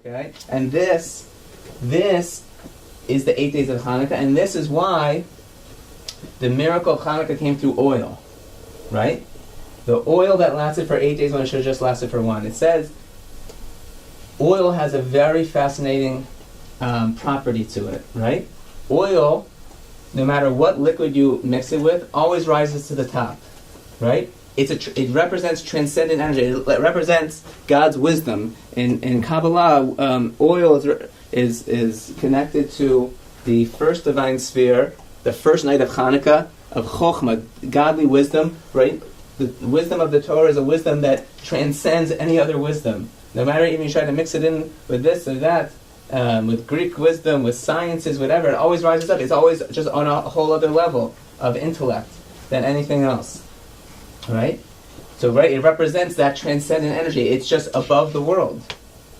Okay, and this is the 8 days of Hanukkah, and this is why the miracle of Hanukkah came through oil, right? The oil that lasted for 8 days when it should have just lasted for one. It says oil has a very fascinating property to it, right? Oil, no matter what liquid you mix it with, always rises to the top, right? It represents transcendent energy. It represents God's wisdom. In Kabbalah, oil is connected to the first divine sphere, the first night of Hanukkah, of Chokhmah, godly wisdom, right? The wisdom of the Torah is a wisdom that transcends any other wisdom. No matter even you try to mix it in with this or that, with Greek wisdom, with sciences, whatever, it always rises up. It's always just on a whole other level of intellect than anything else. Right? So, right, it represents that transcendent energy. It's just above the world.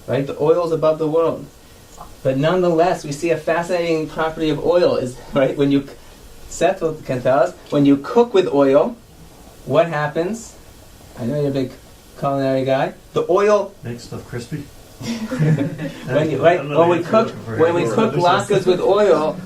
Right? The oil is above the world. But nonetheless, we see a fascinating property of oil is, right, when you, Seth can tell us, when you cook with oil, what happens? I know you're a big culinary guy. The oil makes stuff crispy. when we cook latkes with oil,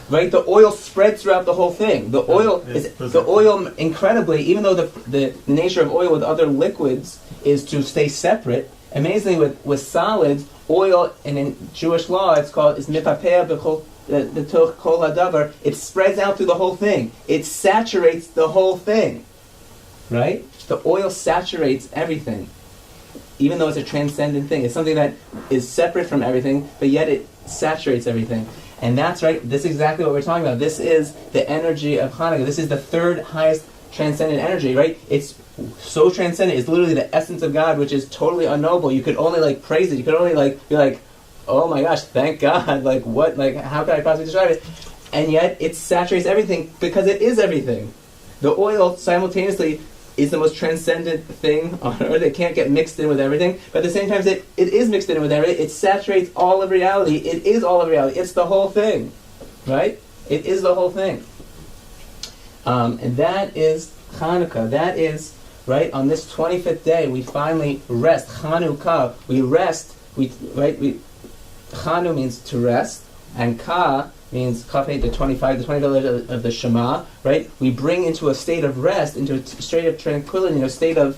right, the oil spreads throughout the whole thing. The oil incredibly, even though the nature of oil with other liquids is to stay separate. Amazingly, with solids, oil, and in Jewish law it's called mipapea b'toch kol hadavar. It spreads out through the whole thing. It saturates the whole thing. Right? The oil saturates everything. Even though it's a transcendent thing. It's something that is separate from everything, but yet it saturates everything. And that's right, this is exactly what we're talking about. This is the energy of Hanukkah. This is the third highest transcendent energy, right? It's so transcendent. It's literally the essence of God, which is totally unknowable. You could only praise it. You could only be like, oh my gosh, thank God. How could I possibly describe it? And yet it saturates everything because it is everything. The oil simultaneously is the most transcendent thing on earth. It can't get mixed in with everything. But at the same time, it is mixed in with everything. It saturates all of reality. It is all of reality. It's the whole thing. Right? It is the whole thing. And that is Hanukkah. That is, right, on this 25th day, we finally rest. Hannukah. We rest. Chanu means to rest. And Ka means Kafei, the 25 of the Shema, right? We bring into a state of rest, into a state of tranquility, a state of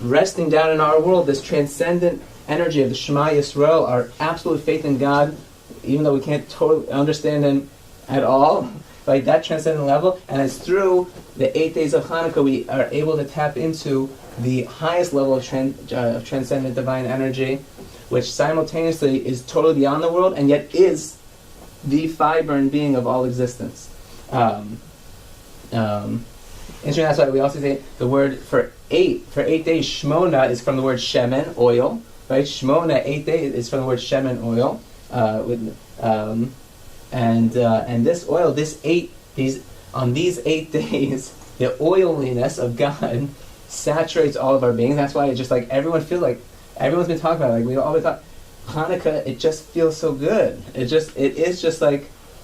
resting down in our world, this transcendent energy of the Shema Yisrael, our absolute faith in God, even though we can't totally understand Him at all, right? That transcendent level, and it's through the 8 days of Hanukkah we are able to tap into the highest level of transcendent divine energy, which simultaneously is totally beyond the world, and yet is the fiber and being of all existence. Interesting, that's why we also say the word for 8 days, Shmona, is from the word shemen, oil, right? Shmona, 8 days, is from the word shemen, oil. And this oil, on these 8 days, the oiliness of God saturates all of our being. That's why it's just everyone feels everyone's been talking about it. We always thought, Hanukkah, it just feels so good. It is just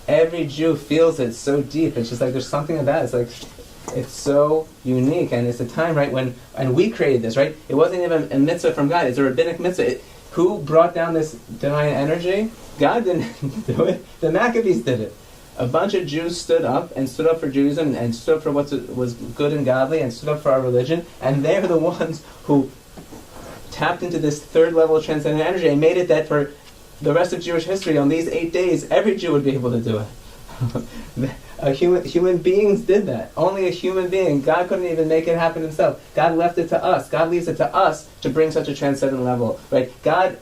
every Jew feels it so deep. It's just there's something about it. It's so unique, and it's a time, right, and we created this, right? It wasn't even a mitzvah from God. It's a rabbinic mitzvah. Who brought down this divine energy? God didn't do it. The Maccabees did it. A bunch of Jews stood up for Judaism and stood up for what was good and godly and stood up for our religion, and they're the ones who tapped into this third level of transcendent energy and made it that for the rest of Jewish history, on these 8 days, every Jew would be able to do it. Human beings did that. Only a human being. God couldn't even make it happen Himself. God left it to us. God leaves it to us to bring such a transcendent level. Right? God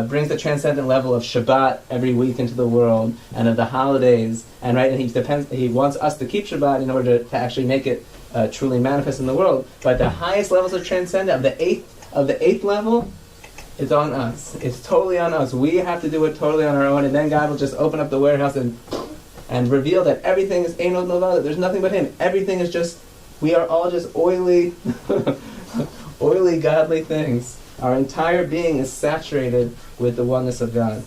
brings the transcendent level of Shabbat every week into the world, and of the holidays, and He wants us to keep Shabbat in order to actually make it truly manifest in the world. But the highest levels of transcendent, of the eighth level, it's on us. It's totally on us. We have to do it totally on our own, and then God will just open up the warehouse and reveal that everything is Einod Milvado. There's nothing but Him. Everything is just, we are all just oily, godly things. Our entire being is saturated with the oneness of God.